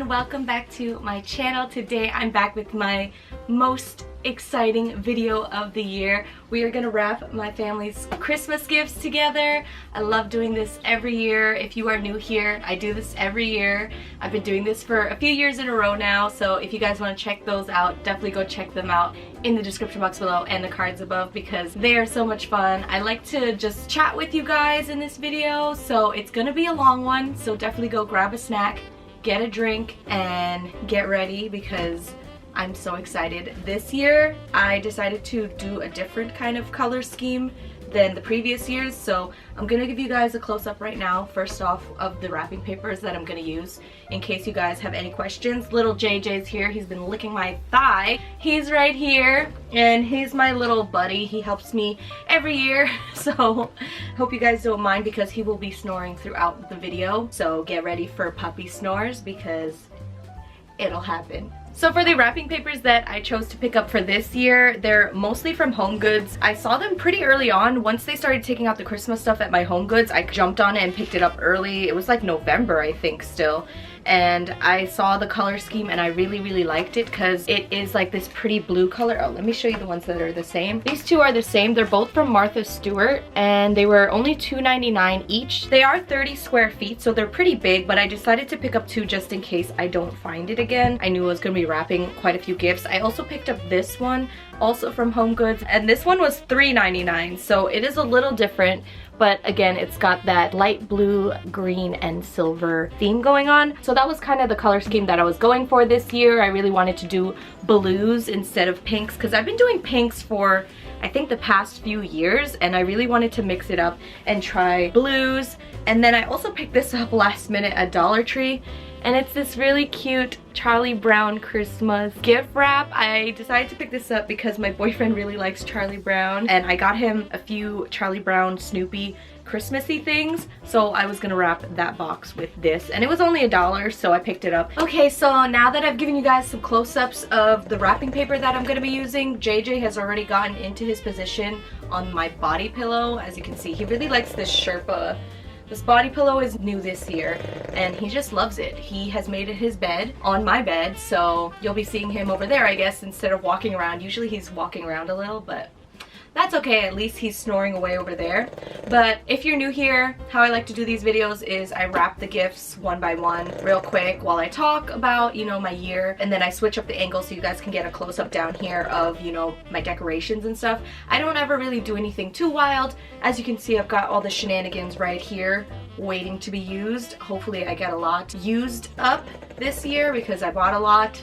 welcome back to my channel. Today I'm back with my most exciting video of the year. We are gonna wrap my family's Christmas gifts together. I love doing this every year. If you are new here, I do this every year. I've been doing this for a few years in a row now, so if you guys want to check those out, definitely go check them out in the description box below and the cards above because they are so much fun. I like to just chat with you guys in this video, so it's gonna be a long one, so definitely go grab a snack, get a drink, and get ready because I'm so excited. This year I decided to do a different kind of color scheme than the previous years, so I'm gonna give you guys a close-up right now first off of the wrapping papers that I'm gonna use in case you guys have any questions. Little JJ's here. He's been licking my thigh. He's right here and he's my little buddy. He helps me every year, so hope you guys don't mind because he will be snoring throughout the video, so get ready for puppy snores because it'll happen. So for the wrapping papers that I chose to pick up for this year, they're mostly from Home Goods. I saw them pretty early on. Once they started taking out the Christmas stuff at my Home Goods, I jumped on it and picked it up early. It was like November, I think, still. And I saw the color scheme and I really liked it because it is like this pretty blue color. Oh, let me show you the ones that are the same. These two are the same. They're both from Martha Stewart and they were only $2.99 each. They are 30 square feet, so they're pretty big, but I decided to pick up two just in case I don't find it again. I knew I was gonna be wrapping quite a few gifts. I also picked up this one, also from Home Goods, and this one was $3.99, so it is a little different. But again, it's got that light blue, green, and silver theme going on. So that was kind of the color scheme that I was going for this year. I really wanted to do blues instead of pinks because I've been doing pinks for I think the past few years and I really wanted to mix it up and try blues. And then I also picked this up last minute at Dollar Tree. And it's this really cute Charlie Brown Christmas gift wrap. I decided to pick this up because my boyfriend really likes Charlie Brown and I got him a few Charlie Brown Snoopy Christmassy things, so I was gonna wrap that box with this and it was only $1, so I picked it up. Okay, so now that I've given you guys some close-ups of the wrapping paper that I'm gonna be using, JJ has already gotten into his position on my body pillow. As you can see, he really likes this Sherpa. This body pillow is new this year and he just loves it. He has made it his bed on my bed, so you'll be seeing him over there, I guess, instead of walking around. Usually he's walking around a little, but that's okay, at least he's snoring away over there. But if you're new here, how I like to do these videos is I wrap the gifts one by one real quick while I talk about, you know, my year, and then I switch up the angle so you guys can get a close-up down here of, you know, my decorations and stuff. I don't ever really do anything too wild. As you can see, I've got all the shenanigans right here waiting to be used. Hopefully I get a lot used up this year because I bought a lot.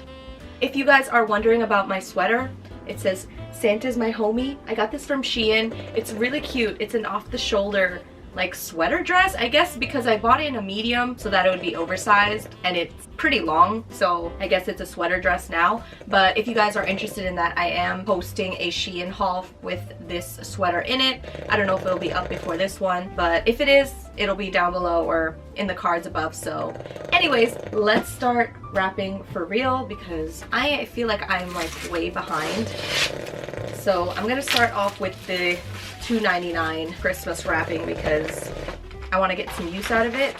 If you guys are wondering about my sweater, it says Santa's my homie. I got this from Shein. It's really cute. It's an off-the-shoulder like sweater dress, I guess, because I bought it in a medium so that it would be oversized and it's pretty long, so I guess it's a sweater dress now. But if you guys are interested in that, I am posting a Shein haul with this sweater in it. I don't know if it'll be up before this one, but if it is, it'll be down below or in the cards above. So anyways, let's start wrapping for real because I feel like I'm like way behind. So I'm gonna start off with the $2.99 Christmas wrapping because I want to get some use out of it.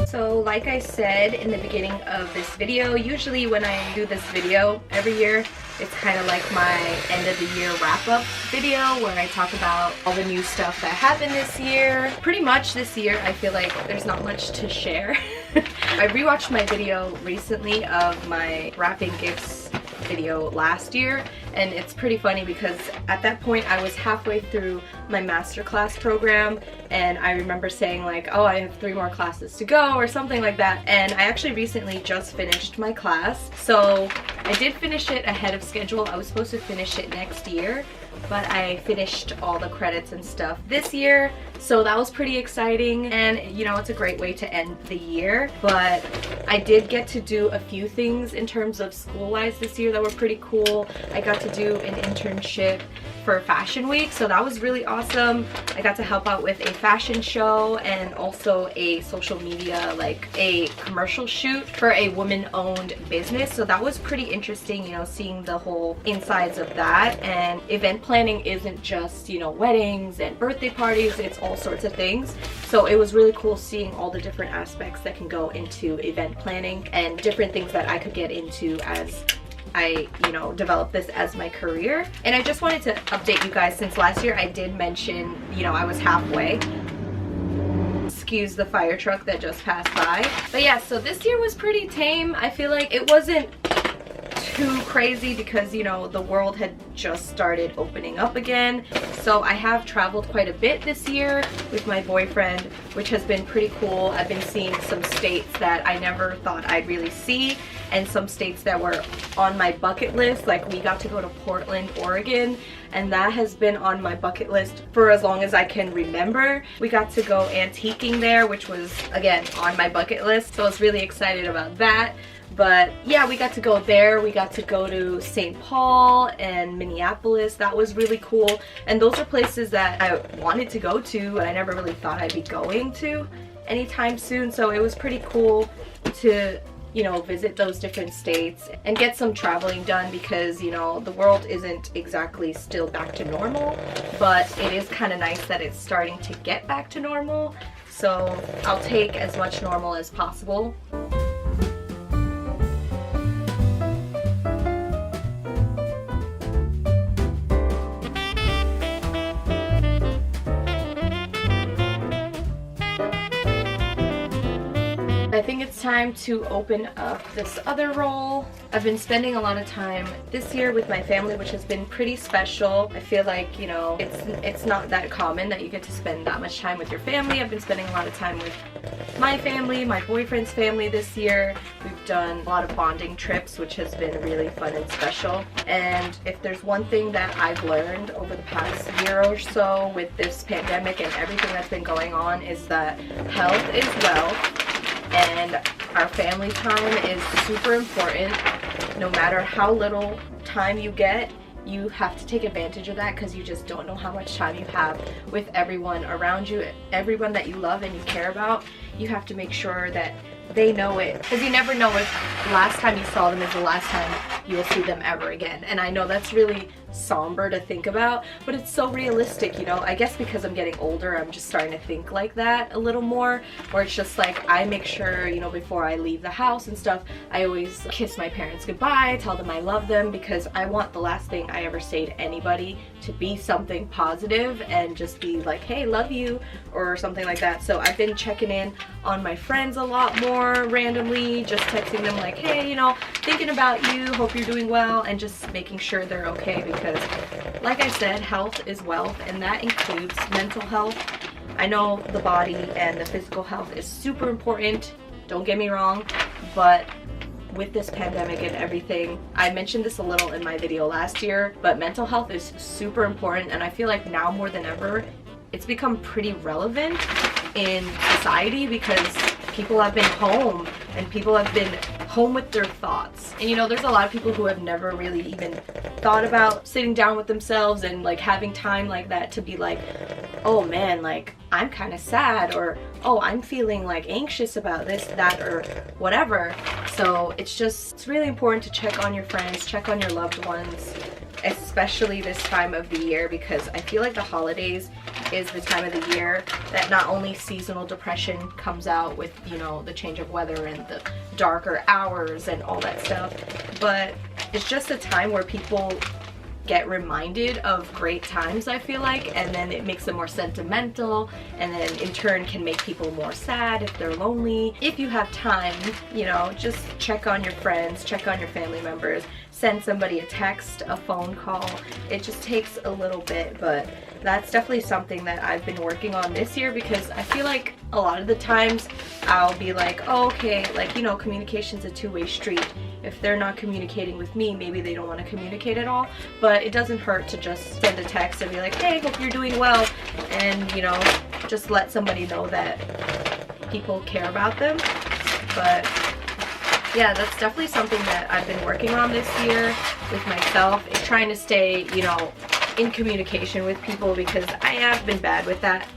So like I said in the beginning of this video, usually when I do this video every year, it's kind of like my end of the year wrap up video where I talk about all the new stuff that happened this year. Pretty much this year I feel like there's not much to share. I rewatched my video recently of my wrapping gifts video last year and it's pretty funny because at that point I was halfway through my masterclass program and I remember saying like, oh, I have 3 more classes to go or something like that, and I actually recently just finished my class. So I did finish it ahead of schedule. I was supposed to finish it next year, but I finished all the credits and stuff this year, so that was pretty exciting. And you know, it's a great way to end the year. But I did get to do a few things in terms of school-wise this year that were pretty cool. I got to do an internship for Fashion Week, so that was really awesome. I got to help out with a fashion show and also a social media, like a commercial shoot for a woman-owned business, so that was pretty interesting, you know, seeing the whole insides of that. And event event planning isn't just, you know, weddings and birthday parties, it's all sorts of things. So it was really cool seeing all the different aspects that can go into event planning and different things that I could get into as I, you know, developed this as my career. And I just wanted to update you guys, since last year I did mention, you know, I was halfway. Excuse the fire truck that just passed by. But yeah, so this year was pretty tame. I feel like it wasn't too crazy because, you know, the world had just started opening up again. So I have traveled quite a bit this year with my boyfriend, which has been pretty cool. I've been seeing some states that I never thought I'd really see, and some states that were on my bucket list. Like, we got to go to Portland, Oregon, and that has been on my bucket list for as long as I can remember. We got to go antiquing there, which was, again, on my bucket list, so I was really excited about that. But yeah, we got to go there. We got to go to St. Paul and Minneapolis. That was really cool. And those are places that I wanted to go to, and I never really thought I'd be going to anytime soon. So it was pretty cool to, you know, visit those different states and get some traveling done, because, you know, the world isn't exactly still back to normal, but it is kind of nice that it's starting to get back to normal. So I'll take as much normal as possible. I think it's time to open up this other roll. I've been spending a lot of time this year with my family, which has been pretty special. I feel like, you know, it's not that common that you get to spend that much time with your family. I've been spending a lot of time with my family, my boyfriend's family this year. We've done a lot of bonding trips, which has been really fun and special. And if there's one thing that I've learned over the past year or so with this pandemic and everything that's been going on, is that health is wealth. And our family time is super important. No matter how little time you get, you have to take advantage of that, because you just don't know how much time you have with everyone around you, everyone that you love and you care about. You have to make sure that they know it, because you never know if the last time you saw them is the last time you will see them ever again. And I know that's really somber to think about, but it's so realistic, you know. I guess because I'm getting older, I'm just starting to think like that a little more, where it's just like, I make sure, you know, before I leave the house and stuff, I always kiss my parents goodbye, tell them I love them, because I want the last thing I ever say to anybody to be something positive and just be like, hey, love you, or something like that. So I've been checking in on my friends a lot more randomly, just texting them like, hey, you know, thinking about you, hope you're doing well, and just making sure they're okay, because like I said, health is wealth, and that includes mental health. I know the body and the physical health is super important, don't get me wrong, but with this pandemic and everything, I mentioned this a little in my video last year, but mental health is super important, and I feel like now more than ever it's become pretty relevant in society, because people have been home and people have been home with their thoughts. And you know, there's a lot of people who have never really even thought about sitting down with themselves and like having time like that to be like, oh man, like I'm kind of sad, or oh, I'm feeling like anxious about this, that, or whatever. So it's really important to check on your friends, check on your loved ones, especially this time of the year, because I feel like the holidays is the time of the year that not only seasonal depression comes out with, you know, the change of weather and the darker hours and all that stuff, but it's just a time where people get reminded of great times, I feel like, and then it makes them more sentimental, and then in turn can make people more sad if they're lonely. If you have time, you know, just check on your friends, check on your family members, send somebody a text, a phone call. It just takes a little bit, but that's definitely something that I've been working on this year, because I feel like a lot of the times I'll be like, oh, okay, like, you know, communication's a two-way street. If they're not communicating with me, maybe they don't want to communicate at all, but it doesn't hurt to just send a text and be like, hey, hope you're doing well, and, you know, just let somebody know that people care about them. But yeah, that's definitely something that I've been working on this year with myself, is trying to stay, you know, in communication with people, because I have been bad with that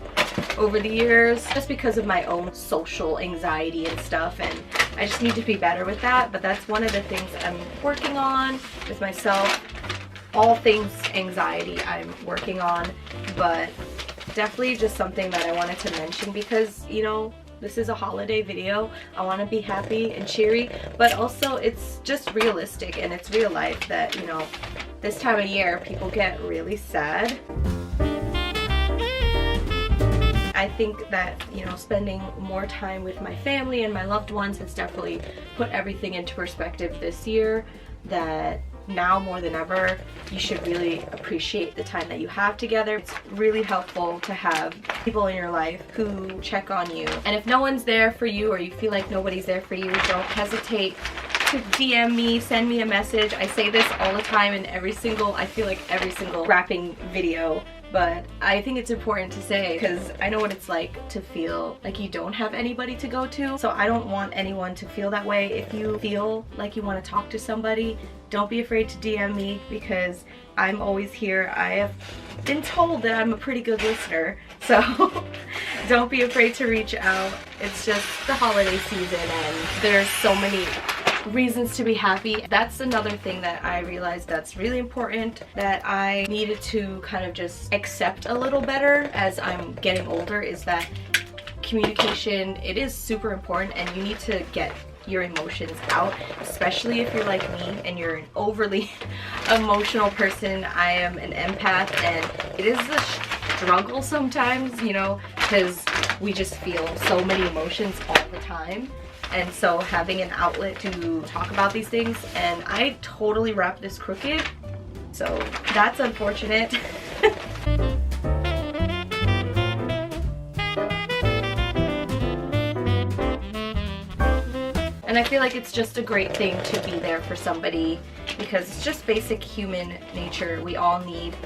over the years, just because of my own social anxiety and stuff, and I just need to be better with that. But that's one of the things I'm working on with myself. all things anxiety I'm working on, but definitely just something that I wanted to mention because, you know, this is a holiday video. I want to be happy and cheery, but also it's just realistic and it's real life that, you know, this time of year people get really sad. I think that, you know, spending more time with my family and my loved ones has definitely put everything into perspective this year, that now more than ever you should really appreciate the time that you have together. It's really helpful to have people in your life who check on you, and if no one's there for you or you feel like nobody's there for you, don't hesitate to DM me, send me a message. I say this all the time in every single wrapping video, but I think it's important to say because I know what it's like to feel like you don't have anybody to go to. So I don't want anyone to feel that way. If you feel like you want to talk to somebody, don't be afraid to DM me because I'm always here. I have been told that I'm a pretty good listener, so don't be afraid to reach out. It's just the holiday season and there's so many reasons to be happy. That's another thing that I realized that's really important that I needed to kind of just accept a little better as I'm getting older, is that communication, it is super important and you need to get your emotions out, especially if you're like me and you're an overly emotional person. I am an empath and it is a struggle sometimes, you know, because we just feel so many emotions all the time. And so having an outlet to talk about these things, and I totally wrapped this crooked, so that's unfortunate. And I feel like it's just a great thing to be there for somebody because it's just basic human nature. We all need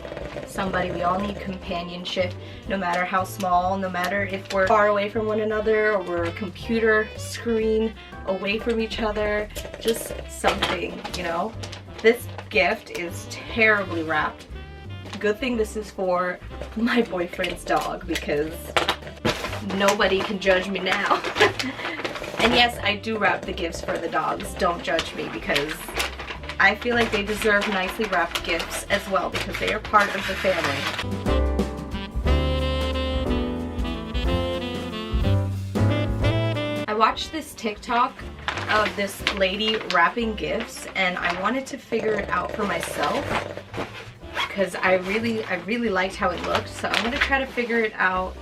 somebody, we all need companionship, no matter how small, no matter if we're far away from one another or we're a computer screen away from each other, just something, you know. This gift is terribly wrapped. Good thing this is for my boyfriend's dog because nobody can judge me now. And yes, I do wrap the gifts for the dogs. Don't judge me because I feel like they deserve nicely wrapped gifts as well because they are part of the family. I watched this TikTok of this lady wrapping gifts and I wanted to figure it out for myself because I really liked how it looked, so I'm gonna try to figure it out.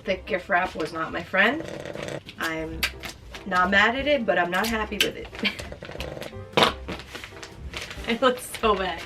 Thick gift wrap was not my friend. I'm not mad at it, but I'm not happy with it. It looks so bad.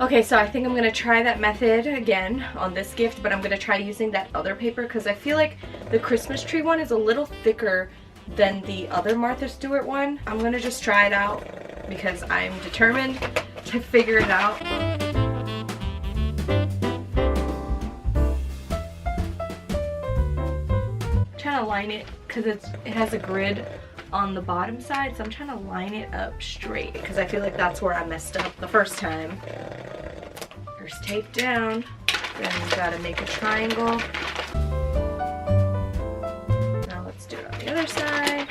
Okay, so I think I'm gonna try that method again on this gift, but I'm gonna try using that other paper because I feel like the Christmas tree one is a little thicker than the other Martha Stewart one. I'm gonna just try it out because I'm determined to figure it out. I'm trying to line it because it has a grid on the bottom side, so I'm trying to line it up straight because I feel like that's where I messed up the first time. First tape down, then you gotta make a triangle. Now let's do it on the other side.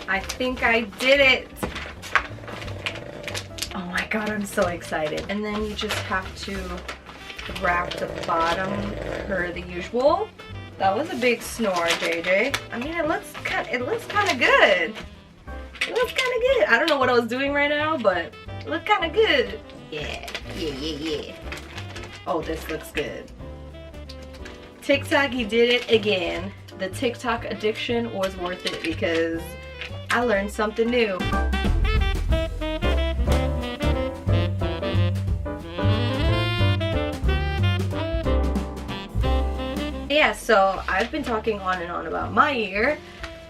I think I did it! Oh my god, I'm so excited. And then you just have to wrap the bottom per the usual. That was a big snore, JJ. I mean, it looks kind of good. It looks kind of good. I don't know what I was doing right now, but it looked kind of good. Yeah. Oh, this looks good. TikTok, he did it again. The TikTok addiction was worth it because I learned something new. Yeah, so I've been talking on and on about my year.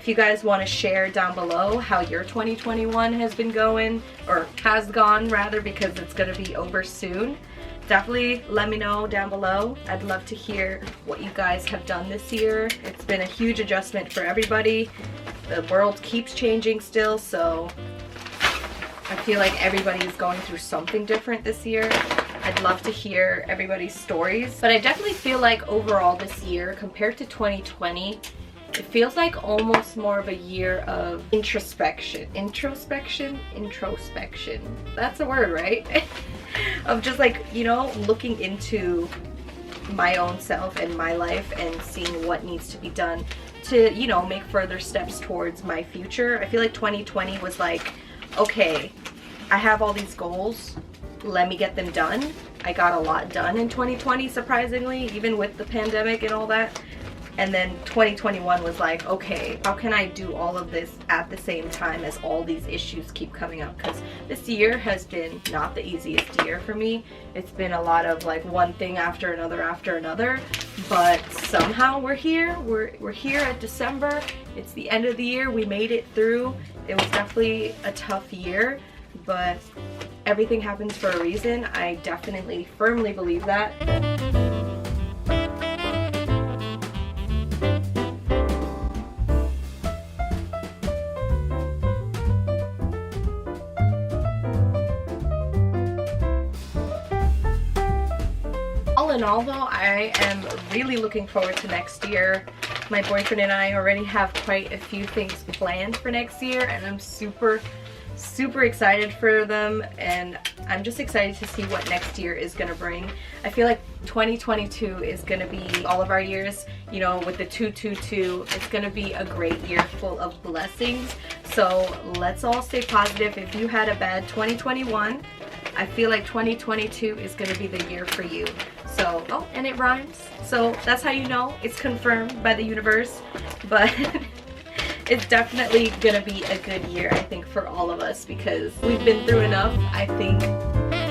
If you guys want to share down below how your 2021 has been going, or has gone rather, because it's going to be over soon, definitely let me know down below. I'd love to hear what you guys have done this year. It's been a huge adjustment for everybody. The world keeps changing still, so I feel like everybody is going through something different this year. I'd love to hear everybody's stories. But I definitely feel like overall this year, compared to 2020, it feels like almost more of a year of introspection. Introspection? That's a word, right? Of just like, you know, looking into my own self and my life and seeing what needs to be done to, you know, make further steps towards my future. I feel like 2020 was like, okay, I have all these goals, let me get them done. I got a lot done in 2020, surprisingly, even with the pandemic and all that. And then 2021 was like, okay, how can I do all of this at the same time as all these issues keep coming up? Because this year has been not the easiest year for me. It's been a lot of like one thing after another, but somehow we're here. We're here at December. It's the end of the year. We made it through. It was definitely a tough year, but everything happens for a reason. I definitely firmly believe that. All in all though, I am really looking forward to next year. My boyfriend and I already have quite a few things planned for next year, and I'm super excited for them, and I'm just excited to see what next year is going to bring. I feel like 2022 is going to be all of our years, you know, with the 222. It's going to be a great year full of blessings. So let's all stay positive. If you had a bad 2021, I feel like 2022 is going to be the year for you. So, oh, and it rhymes. So that's how you know it's confirmed by the universe. But it's definitely gonna be a good year, I think, for all of us, because we've been through enough. I think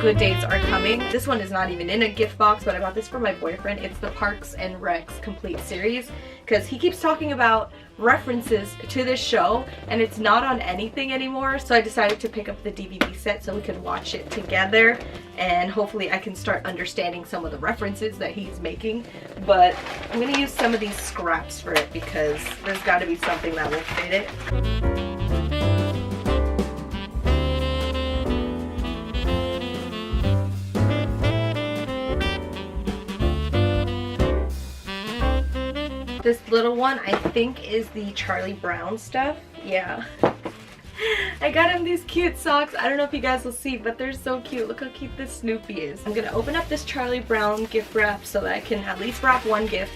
good days are coming. This one is not even in a gift box, but I bought this for my boyfriend. It's the Parks and Recs complete series, because he keeps talking about references to this show and it's not on anything anymore. So I decided to pick up the DVD set so we could watch it together, and hopefully I can start understanding some of the references that he's making. But I'm gonna use some of these scraps for it because there's got to be something that will fit it. This little one, I think, is the Charlie Brown stuff. Yeah. I got him these cute socks. I don't know if you guys will see, but they're so cute. Look how cute this Snoopy is. I'm gonna open up this Charlie Brown gift wrap so that I can at least wrap one gift.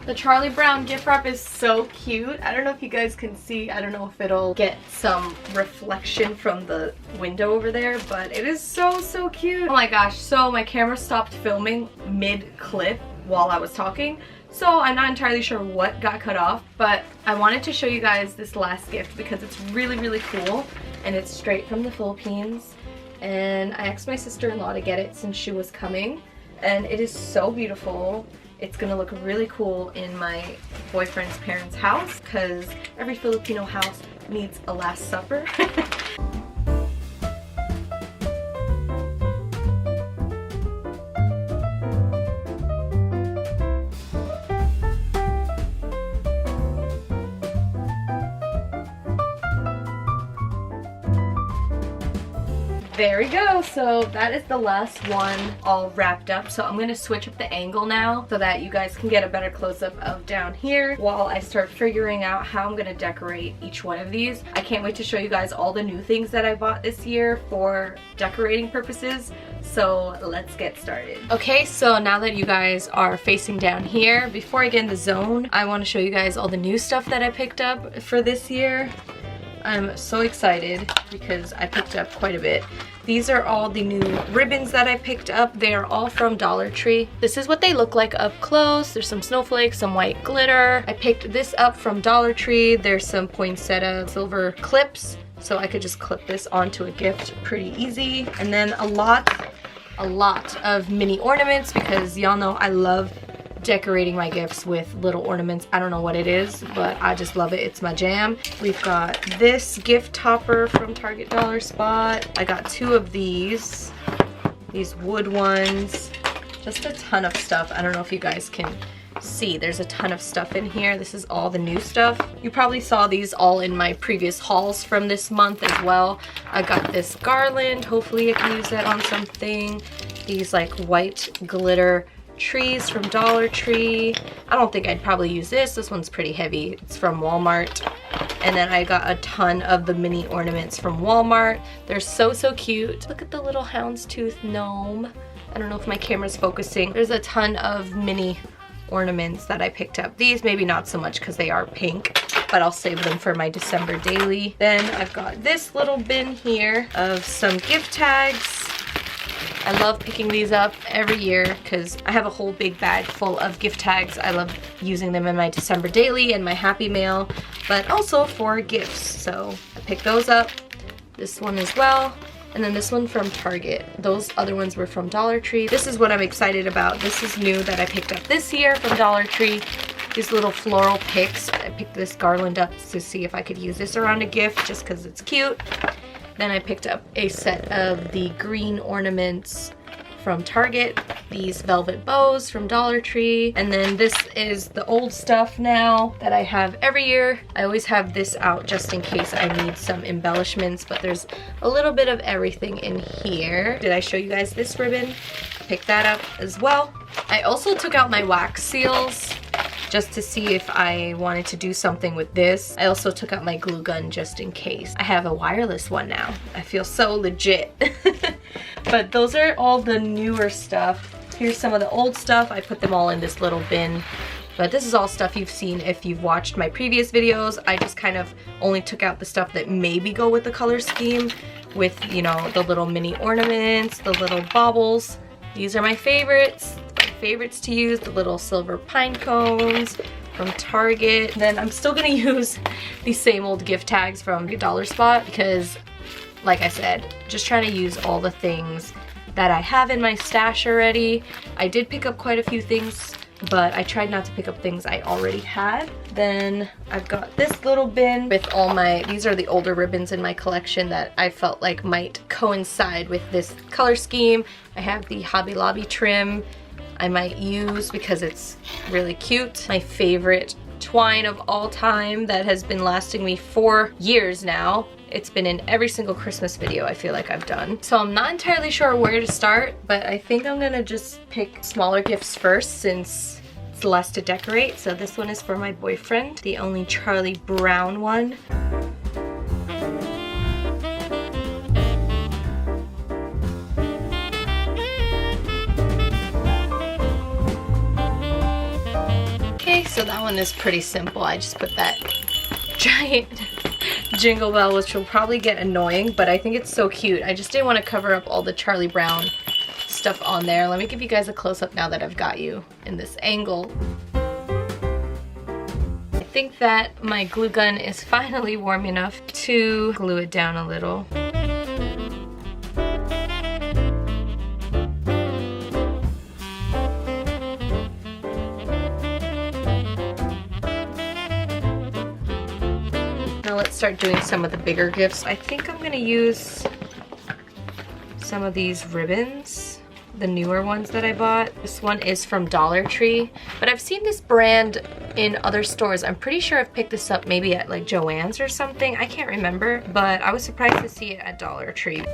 The Charlie Brown gift wrap is so cute. I don't know if you guys can see. I don't know if it'll get some reflection from the window over there, but it is so cute. Oh my gosh, so my camera stopped filming mid-clip while I was talking, so I'm not entirely sure what got cut off, but I wanted to show you guys this last gift because it's really cool, and it's straight from the Philippines, and I asked my sister-in-law to get it since she was coming, and it is so beautiful. It's gonna look really cool in my boyfriend's parents' house, because every Filipino house needs a Last Supper. There we go. So that is the last one all wrapped up. So I'm going to switch up the angle now so that you guys can get a better close-up of down here while I start figuring out how I'm going to decorate each one of these. I can't wait to show you guys all the new things that I bought this year for decorating purposes. So let's get started. Okay, so now that you guys are facing down here, before I get in the zone, I want to show you guys all the new stuff that I picked up for this year. I'm so excited because I picked up quite a bit. These are all the new ribbons that I picked up. They are all from Dollar Tree. This is what they look like up close. There's some snowflakes, some white glitter. I picked this up from Dollar Tree. There's some poinsettia silver clips, so I could just clip this onto a gift pretty easy. And then a lot of mini ornaments, because y'all know I love decorating my gifts with little ornaments. I don't know what it is, but I just love it. It's my jam. We've got this gift topper from Target Dollar Spot. I got 2 of these wood ones. Just a ton of stuff. I don't know if you guys can see. There's a ton of stuff in here. This is all the new stuff. You probably saw these all in my previous hauls from this month as well. I got this garland. Hopefully I can use that on something. These like white glitter trees from Dollar Tree. I don't think I'd probably use this. This one's pretty heavy. It's from Walmart. And then I got a ton of the mini ornaments from Walmart. They're so cute. Look at the little houndstooth gnome. I don't know if my camera's focusing. There's a ton of mini ornaments that I picked up. These maybe not so much because they are pink, but I'll save them for my December daily. Then I've got this little bin here of some gift tags. I love picking these up every year because I have a whole big bag full of gift tags. I love using them in my December daily and my Happy Mail, but also for gifts. So I picked those up. This one as well. And then this one from Target. Those other ones were from Dollar Tree. This is what I'm excited about. This is new that I picked up this year from Dollar Tree. These little floral picks. I picked this garland up to see if I could use this around a gift just because it's cute. Then I picked up a set of the green ornaments from Target, these velvet bows from Dollar Tree, and then this is the old stuff now that I have every year. I always have this out just in case I need some embellishments, but there's a little bit of everything in here. Did I show you guys this ribbon? Pick that up as well. I also took out my wax seals just to see if I wanted to do something with this. I also took out my glue gun just in case. I have a wireless one now. I feel so legit. But those are all the newer stuff. Here's some of the old stuff. I put them all in this little bin. But this is all stuff you've seen if you've watched my previous videos. I just kind of only took out the stuff that maybe go with the color scheme, with, you know, the little mini ornaments, the little baubles. These are my favorites. Favorites to use, the little silver pine cones from Target. Then I'm still gonna use these same old gift tags from Dollar Spot because, like I said, just trying to use all the things that I have in my stash already. I did pick up quite a few things, but I tried not to pick up things I already had. Then I've got this little bin with all my, these are the older ribbons in my collection that I felt like might coincide with this color scheme. I have the Hobby Lobby trim I might use because it's really cute. My favorite twine of all time that has been lasting me for years now. It's been in every single Christmas video I feel like I've done. So I'm not entirely sure where to start, but I think I'm gonna just pick smaller gifts first since it's less to decorate. So this one is for my boyfriend, the only Charlie Brown one. So that one is pretty simple. I just put that giant jingle bell, which will probably get annoying, but I think it's so cute. I just didn't want to cover up all the Charlie Brown stuff on there. Let me give you guys a close-up now that I've got you in this angle. I think that my glue gun is finally warm enough to glue it down a little. Let's start doing some of the bigger gifts. I think I'm gonna use some of these ribbons, the newer ones that I bought. This one is from Dollar Tree, but I've seen this brand in other stores. I'm pretty sure I've picked this up maybe at like Joann's or something. I can't remember, but I was surprised to see it at Dollar Tree.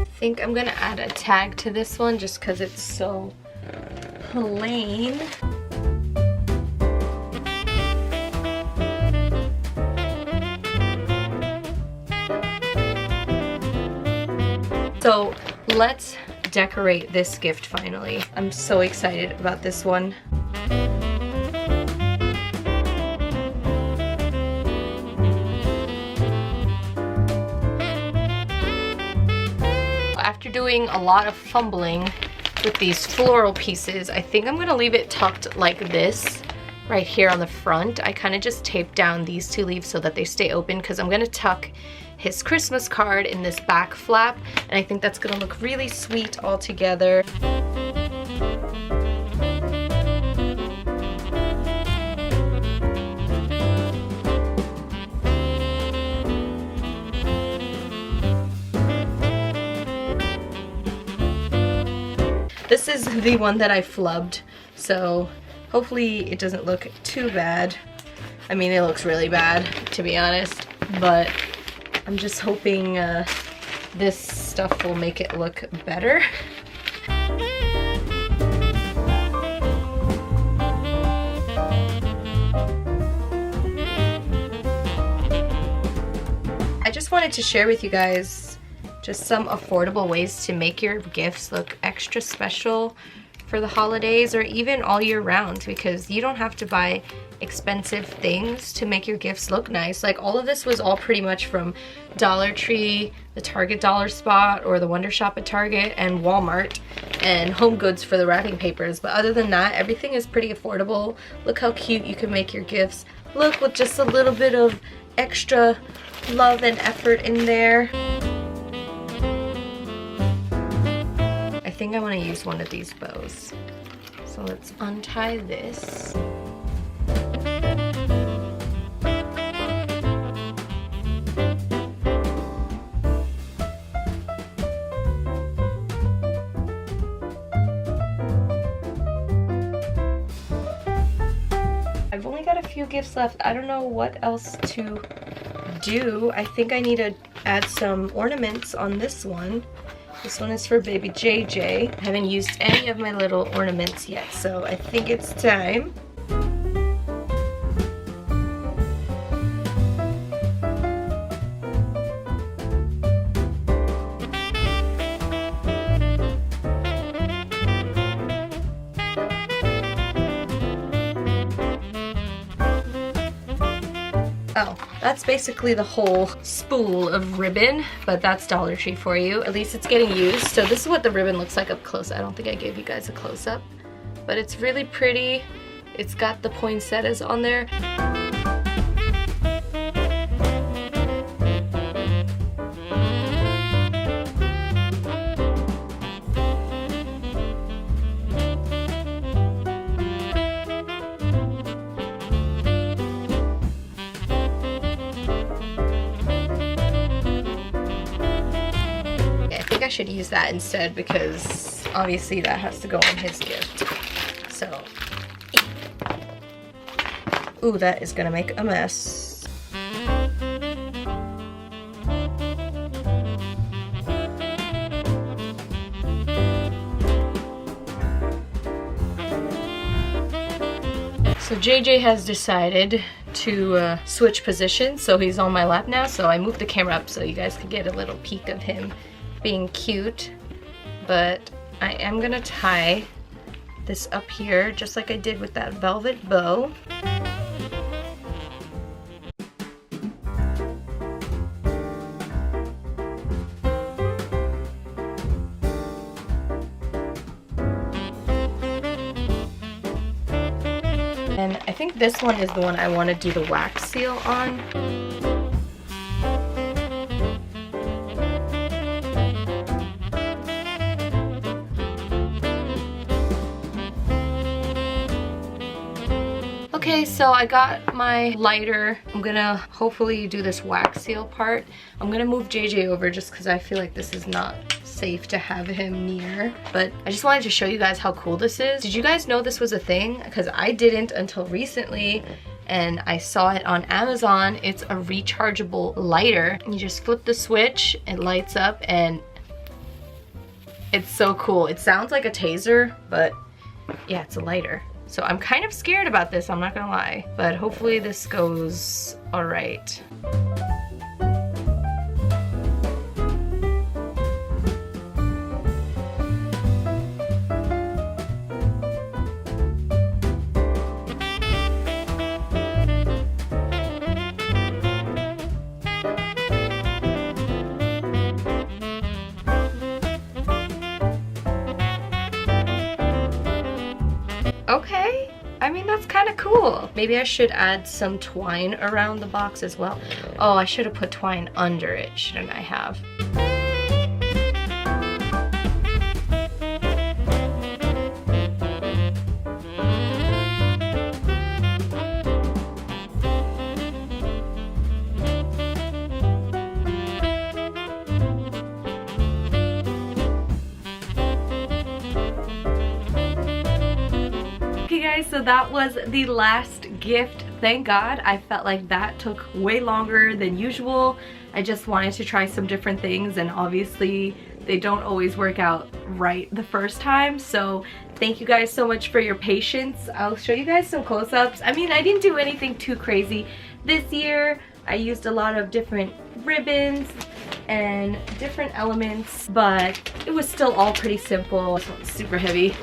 I think I'm gonna add a tag to this one just because it's so plain. So let's decorate this gift finally. I'm so excited about this one. After doing a lot of fumbling with these floral pieces, I think I'm gonna leave it tucked like this right here on the front. I kind of just taped down these two leaves so that they stay open because I'm gonna tuck his Christmas card in this back flap, and I think that's gonna look really sweet all together. This is the one that I flubbed, so hopefully it doesn't look too bad. I mean, it looks really bad, to be honest, but I'm just hoping this stuff will make it look better. I just wanted to share with you guys just some affordable ways to make your gifts look extra special for the holidays or even all year round, because you don't have to buy expensive things to make your gifts look nice. Like, all of this was all pretty much from Dollar Tree, the Target Dollar Spot, or the Wonder Shop at Target, and Walmart, and Home Goods for the wrapping papers. But other than that, everything is pretty affordable. Look how cute you can make your gifts look with just a little bit of extra love and effort in there. I think I want to use one of these bows. So let's untie this. I've only got a few gifts left. I don't know what else to do. I think I need to add some ornaments on this one. This one is for baby JJ. I haven't used any of my little ornaments yet, so I think it's time. Oh, that's basically the whole spool of ribbon, but that's Dollar Tree for you. At least it's getting used. So this is what the ribbon looks like up close. I don't think I gave you guys a close-up, but it's really pretty. It's got the poinsettias on there. I should use that instead because obviously that has to go on his gift. So, ooh, that is gonna make a mess. So JJ has decided to switch positions, so he's on my lap now, so I moved the camera up so you guys could get a little peek of him being cute. But I am gonna tie this up here just like I did with that velvet bow. And I think this one is the one I want to do the wax seal on. Okay, so I got my lighter. I'm gonna hopefully do this wax seal part. I'm gonna move JJ over just because I feel like this is not safe to have him near. But I just wanted to show you guys how cool this is. Did you guys know this was a thing? Because I didn't until recently, and I saw it on Amazon. It's a rechargeable lighter. You just flip the switch, it lights up, and it's so cool. It sounds like a taser, but Yeah, it's a lighter. So I'm kind of scared about this, I'm not gonna lie. But hopefully this goes all right. Okay, I mean, that's kind of cool. Maybe I should add some twine around the box as well. Oh, I should have put twine under it, shouldn't I have? Guys, so that was the last gift. Thank God. I felt like that took way longer than usual. I just wanted to try some different things, and obviously they don't always work out right the first time. So thank you guys so much for your patience. I'll show you guys some close-ups. I mean, I didn't do anything too crazy this year. I used a lot of different ribbons and different elements, but it was still all pretty simple. This one's super heavy.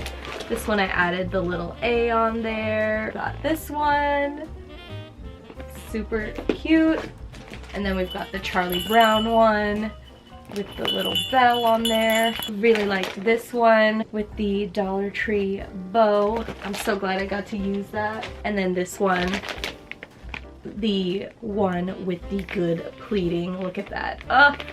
This one I added the little A on there. Got this one, super cute. And then we've got the Charlie Brown one with the little bell on there. Really liked this one with the Dollar Tree bow. I'm so glad I got to use that. And then this one, the one with the good pleating. Look at that.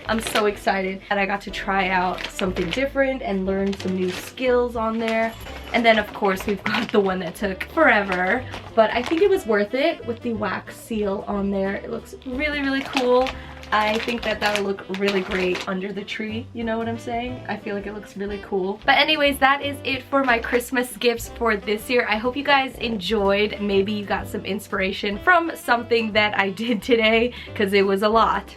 I'm so excited that I got to try out something different and learn some new skills on there. And then of course we've got the one that took forever, but I think it was worth it with the wax seal on there. It looks really, really cool. I think that that would look really great under the tree, you know what I'm saying? I feel like it looks really cool. But anyways, that is it for my Christmas gifts for this year. I hope you guys enjoyed. Maybe you got some inspiration from something that I did today, because it was a lot.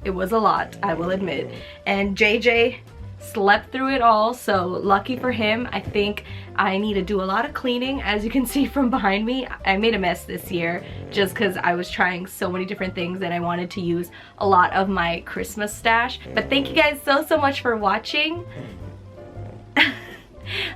It was a lot, I will admit. And JJ slept through it all, so lucky for him. I think I need to do a lot of cleaning. As you can see from behind me, I made a mess this year just because I was trying so many different things and I wanted to use a lot of my Christmas stash. But thank you guys so much for watching.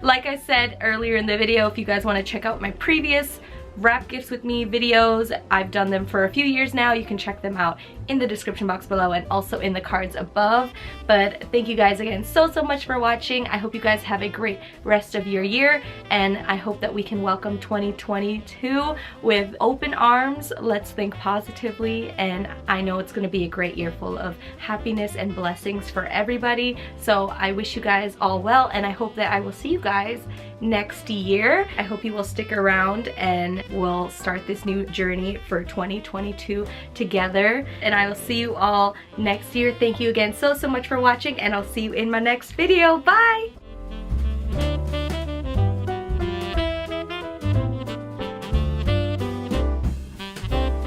Like I said earlier in the video, if you guys want to check out my previous wrap gifts with me videos, I've done them for a few years now. You can check them out in the description box below and also in the cards above. But thank you guys again so much for watching. I hope you guys have a great rest of your year, and I hope that we can welcome 2022 with open arms. Let's think positively, and I know it's going to be a great year full of happiness and blessings for everybody. So I wish you guys all well, and I hope that I will see you guys next year. I hope you will stick around and we'll start this new journey for 2022 together, and I will see you all next year. Thank you again so much for watching, and I'll see you in my next video. Bye!